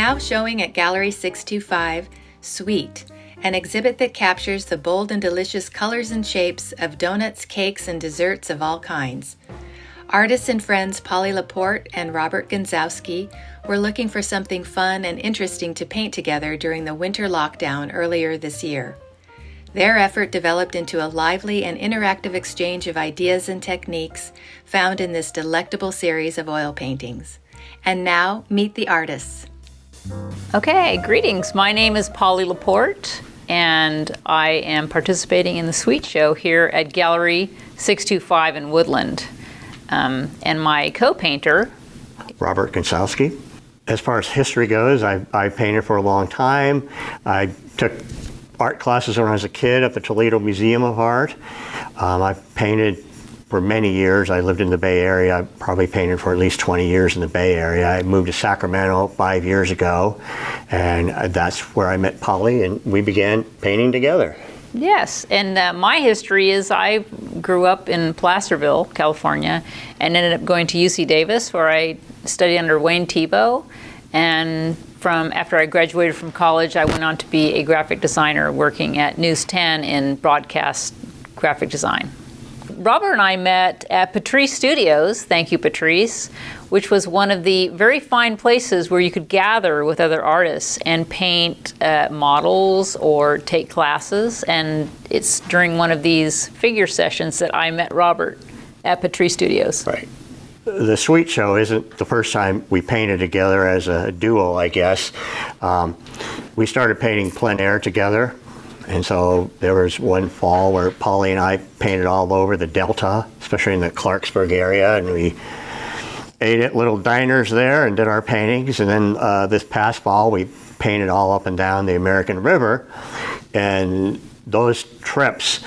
Now showing at Gallery 625, Sweet, an exhibit that captures the bold and delicious colors and shapes of donuts, cakes, and desserts of all kinds. Artists and friends Paulie Laporte and Robert Ganzowski were looking for something fun and interesting to paint together during the winter lockdown earlier this year. Their effort developed into a lively and interactive exchange of ideas and techniques found in this delectable series of oil paintings. And now, meet the artists. Okay, greetings. My name is Paulie Laporte, and I am participating in the Sweet Show here at Gallery 625 in Woodland. And my co-painter, Robert Gonsowski. As far as history goes, I painted for a long time. I took art classes when I was a kid at the Toledo Museum of Art. I painted for many years. I lived in the Bay Area. I probably painted for at least 20 years in the Bay Area. I moved to Sacramento 5 years ago, and that's where I met Paulie, and we began painting together. Yes, and my history is I grew up in Placerville, California, and ended up going to UC Davis, where I studied under Wayne Thiebaud. And after I graduated from college, I went on to be a graphic designer working at News 10 in broadcast graphic design. Robert and I met at Patrice Studios, thank you Patrice, which was one of the very fine places where you could gather with other artists and paint models or take classes. And it's during one of these figure sessions that I met Robert at Patrice Studios. Right. The Sweet Show isn't the first time we painted together as a duo, I guess. We started painting plein air together. And so there was one fall where Paulie and I painted all over the Delta, especially in the Clarksburg area, and we ate at little diners there and did our paintings. And then this past fall, we painted all up and down the American River. And those trips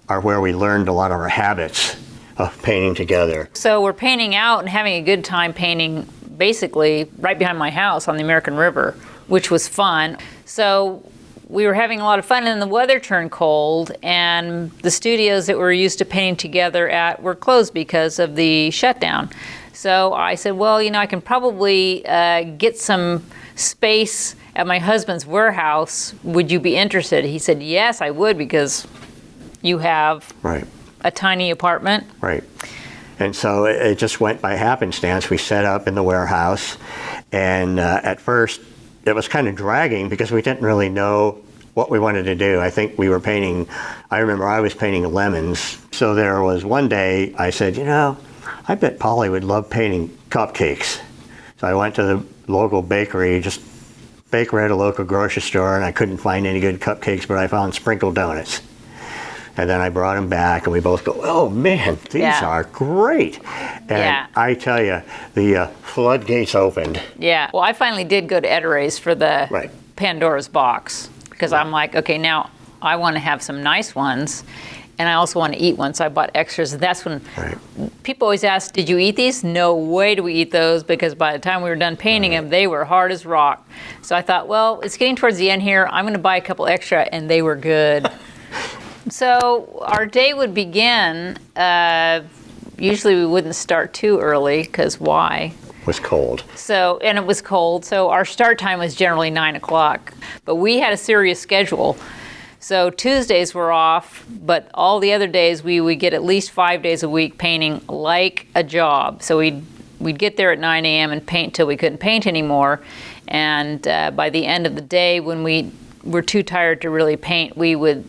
are where we learned a lot of our habits of painting together. So we're painting out and having a good time painting basically right behind my house on the American River, which was fun. So we were having a lot of fun, and the weather turned cold, and the studios that we were used to painting together at were closed because of the shutdown. So I said, well, I can probably get some space at my husband's warehouse. Would you be interested? He said, yes, I would, because you have a tiny apartment. Right. And so it just went by happenstance. We set up in the warehouse, and at first it was kind of dragging because we didn't really know what we wanted to do. I think we were painting, I remember I was painting lemons. So there was one day I said, I bet Paulie would love painting cupcakes. So I went to the local bakery, just bakery at a local grocery store, and I couldn't find any good cupcakes, but I found sprinkle donuts. And then I brought them back, and we both go, oh man, these are great. And I tell you, the floodgates opened. Yeah, well, I finally did go to Edore's for the Pandora's box, because I'm like, okay, now I want to have some nice ones, and I also want to eat one, so I bought extras. And that's when people always ask, did you eat these? No way do we eat those, because by the time we were done painting them, they were hard as rock. So I thought, well, it's getting towards the end here. I'm going to buy a couple extra, and they were good. So our day would begin, usually we wouldn't start too early, because why? It was cold. And it was cold, so our start time was generally 9 o'clock. But we had a serious schedule. So Tuesdays were off, but all the other days we would get at least 5 days a week painting like a job. So we'd get there at 9 a.m. and paint till we couldn't paint anymore. And by the end of the day, when we were too tired to really paint, we would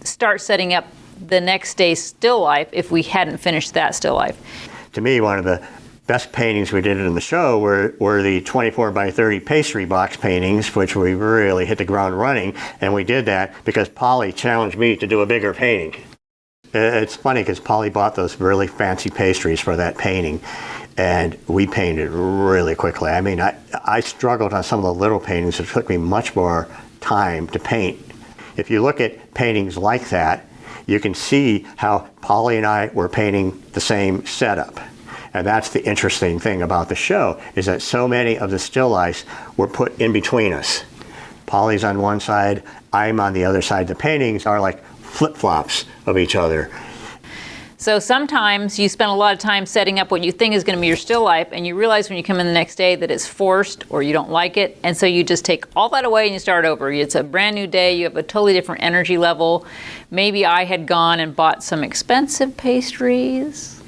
start setting up the next day's still life if we hadn't finished that still life. To me, one of the best paintings we did in the show were the 24 by 30 pastry box paintings, which we really hit the ground running. And we did that because Paulie challenged me to do a bigger painting. It's funny because Paulie bought those really fancy pastries for that painting, and we painted really quickly. I mean, I struggled on some of the little paintings. It took me much more time to paint. If you look at paintings like that, you can see how Paulie and I were painting the same setup. And that's the interesting thing about the show, is that so many of the still lifes were put in between us. Paulie's on one side, I'm on the other side. The paintings are like flip-flops of each other. So sometimes you spend a lot of time setting up what you think is going to be your still life, and you realize when you come in the next day that it's forced or you don't like it, and so you just take all that away and you start over. It's a brand new day. You have a totally different energy level. Maybe I had gone and bought some expensive pastries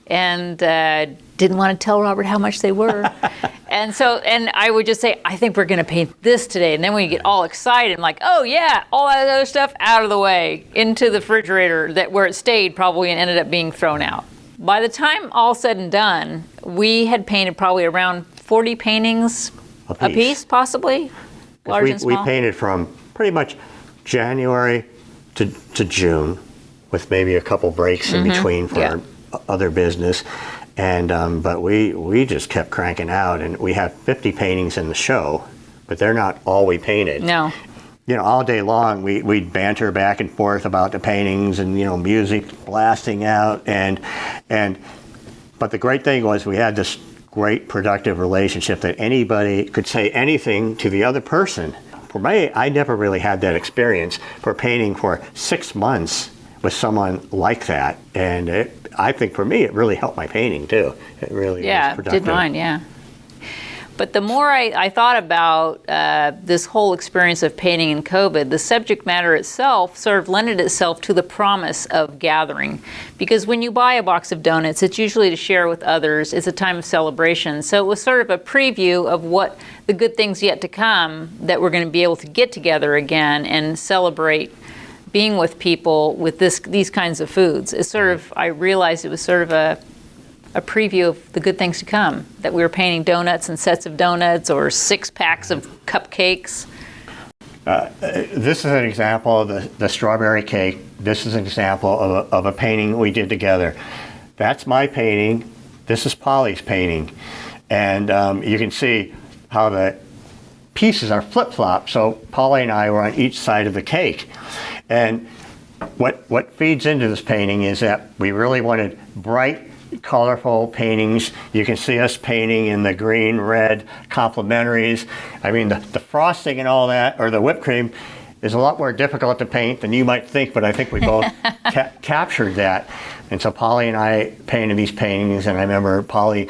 and didn't want to tell Robert how much they were. And I would just say, I think we're going to paint this today. And then when you get all excited, I'm like, oh yeah, all that other stuff out of the way, into the refrigerator where it stayed probably and ended up being thrown out. By the time all said and done, we had painted probably around 40 paintings a piece possibly, large and small. We painted from pretty much January to June, with maybe a couple breaks in between for other business. And but we just kept cranking out, and we have 50 paintings in the show, but they're not all we painted. No. You know, all day long we'd banter back and forth about the paintings, and music blasting out, but the great thing was we had this great productive relationship that anybody could say anything to the other person. For me, I never really had that experience for painting for 6 months with someone like that, and I think for me it really helped my painting too. It really was productive. Yeah, did mine, yeah. But the more I thought about this whole experience of painting in COVID, the subject matter itself sort of lended itself to the promise of gathering. Because when you buy a box of donuts, it's usually to share with others. It's a time of celebration. So it was sort of a preview of what the good things yet to come, that we're going to be able to get together again and celebrate being with people with these kinds of foods. It's sort of, I realized it was sort of a preview of the good things to come, that we were painting donuts and sets of donuts or 6 packs of cupcakes. This is an example of the strawberry cake. This is an example of a painting we did together. That's my painting. This is Paulie's painting. And you can see how the pieces are flip-flopped. So Paulie and I were on each side of the cake. And what feeds into this painting is that we really wanted bright, colorful paintings. You can see us painting in the green, red complementaries. I mean, the frosting and all that, or the whipped cream, is a lot more difficult to paint than you might think, but I think we both captured that. And so Paulie and I painted these paintings, and I remember Paulie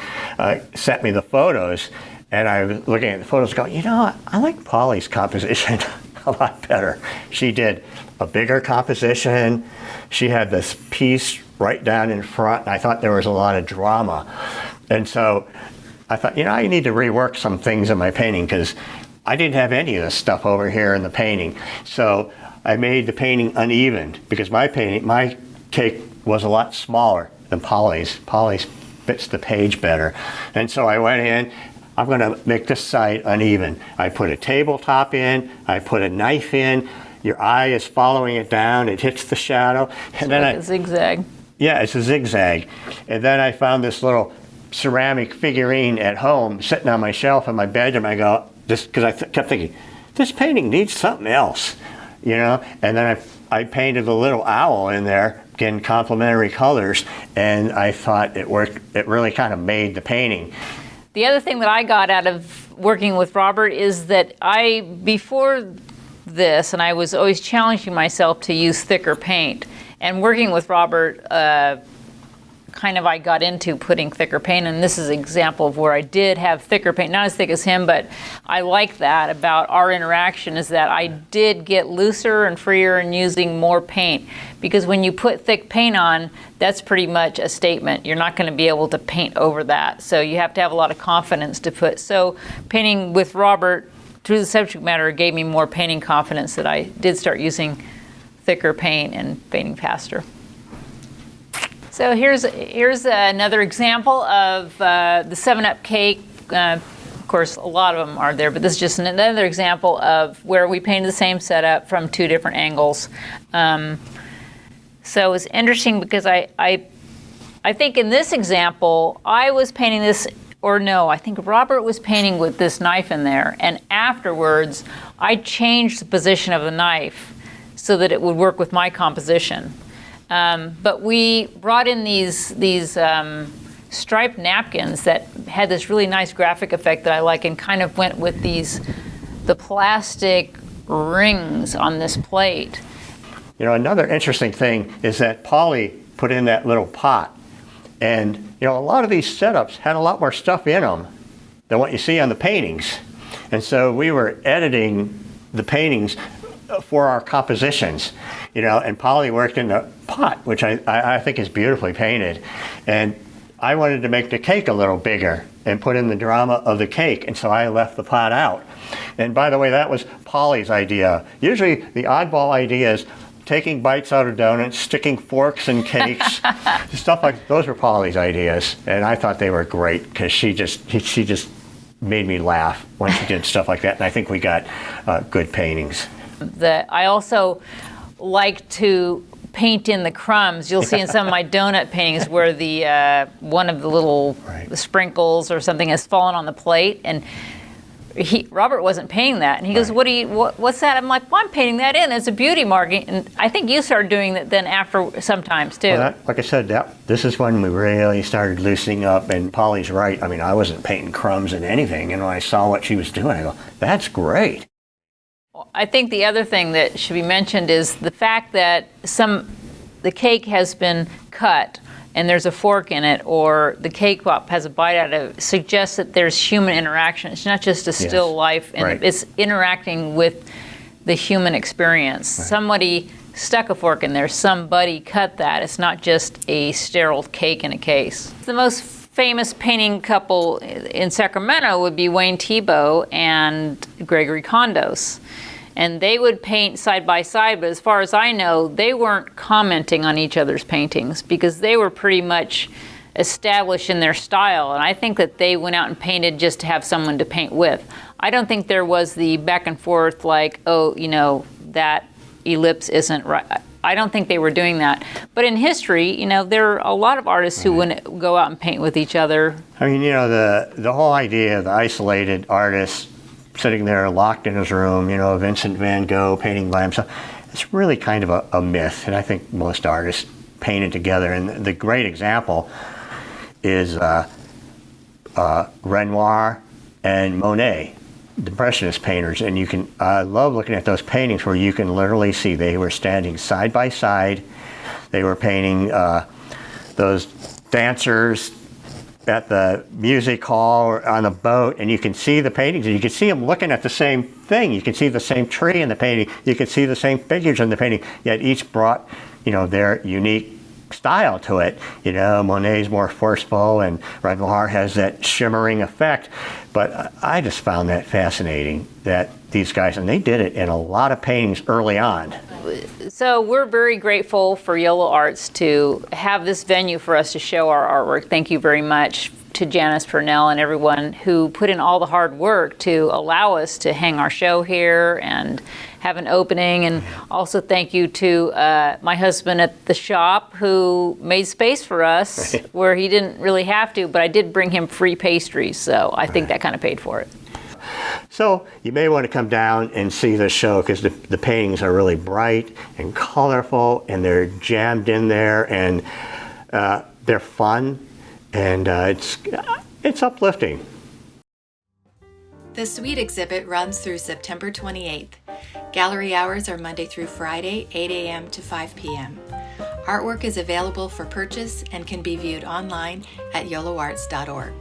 sent me the photos, and I was looking at the photos going, I like Paulie's composition a lot better. She did a bigger composition. She had this piece right down in front, and I thought there was a lot of drama. And so I thought, I need to rework some things in my painting, because I didn't have any of this stuff over here in the painting. So I made the painting uneven, because my cake was a lot smaller than Paulie's. Paulie's fits the page better. And so I went in, I'm going to make this side uneven. I put a tabletop in, I put a knife in, your eye is following it down, it hits the shadow. And then like a zigzag. Yeah, it's a zigzag. And then I found this little ceramic figurine at home sitting on my shelf in my bedroom. I go, because I kept thinking, this painting needs something else, And then I painted a little owl in there, again, complementary colors, and I thought it worked. It really kind of made the painting. The other thing that I got out of working with Robert is that before this, and I was always challenging myself to use thicker paint. And working with Robert, I got into putting thicker paint, and this is an example of where I did have thicker paint, not as thick as him, but I like that about our interaction, is that I did get looser and freer in using more paint, because when you put thick paint on, that's pretty much a statement. You're not going to be able to paint over that, so you have to have a lot of confidence to put. So painting with Robert through the subject matter gave me more painting confidence, that I did start using thicker paint and painting faster. So here's another example of the 7-Up cake. Of course, a lot of them are there, but this is just another example of where we painted the same setup from 2 different angles. So it's interesting because I think in this example, I was painting this, or no, I think Robert was painting with this knife in there, and afterwards I changed the position of the knife so that it would work with my composition. But we brought in these striped napkins that had this really nice graphic effect that I like, and kind of went with the plastic rings on this plate. Another interesting thing is that Paulie put in that little pot. And, you know, a lot of these setups had a lot more stuff in them than what you see on the paintings. And so we were editing the paintings for our compositions, you know, and Paulie worked in the pot, which I think is beautifully painted. And I wanted to make the cake a little bigger and put in the drama of the cake, and so I left the pot out. And by the way, that was Paulie's idea. Usually the oddball idea is taking bites out of donuts, sticking forks in cakes, stuff like those were Paulie's ideas, and I thought they were great because she just made me laugh when she did stuff like that, and I think we got good paintings. I also like to paint in the crumbs. You'll see in some of my donut paintings where the one of the little sprinkles or something has fallen on the plate, and Robert wasn't painting that, and he goes, "What's that?" I'm like, "Well, I'm painting that in. It's a beauty marking." And I think you started doing that then after sometimes too. Well, like I said, this is when we really started loosening up. And Paulie's right. I mean, I wasn't painting crumbs in anything, and when I saw what she was doing, I go, "That's great." I think the other thing that should be mentioned is the fact that the cake has been cut and there's a fork in it, or the cake pop has a bite out of it, suggests that there's human interaction. It's not just a still life, and it's interacting with the human experience. Somebody stuck a fork in there, somebody cut that. It's not just a sterile cake in a case. The most famous painting couple in Sacramento would be Wayne Thiebaud and Gregory Kondos. And they would paint side by side, but as far as I know, they weren't commenting on each other's paintings because they were pretty much established in their style. And I think that they went out and painted just to have someone to paint with. I don't think there was the back and forth like, oh, you know, that ellipse isn't right. I don't think they were doing that. But in history, you know, there are a lot of artists who wouldn't go out and paint with each other. I mean, you know, the whole idea of the isolated artist sitting there locked in his room, you know, Vincent van Gogh painting by himself, it's really kind of a myth, and I think most artists painted together. And the great example is Renoir and Monet, the Impressionist painters, and I love looking at those paintings where you can literally see they were standing side by side. They were painting those dancers at the music hall or on the boat, and you can see the paintings, and you can see them looking at the same thing. You can see the same tree in the painting. You can see the same figures in the painting, yet each brought, you know, their unique style to it. You know, Monet's more forceful, and Renoir has that shimmering effect. But I just found that fascinating, that these guys, and they did it in a lot of paintings early on. So we're very grateful for Yolo Arts to have this venue for us to show our artwork. Thank you very much to Janice Purnell and everyone who put in all the hard work to allow us to hang our show here and have an opening. And also thank you to my husband at the shop who made space for us where he didn't really have to, but I did bring him free pastries, so I think that kind of paid for it. So you may want to come down and see the show because the paintings are really bright and colorful, and they're jammed in there, and they're fun, and it's uplifting. The Suite exhibit runs through September 28th. Gallery hours are Monday through Friday, 8 a.m. to 5 p.m. Artwork is available for purchase and can be viewed online at yoloarts.org.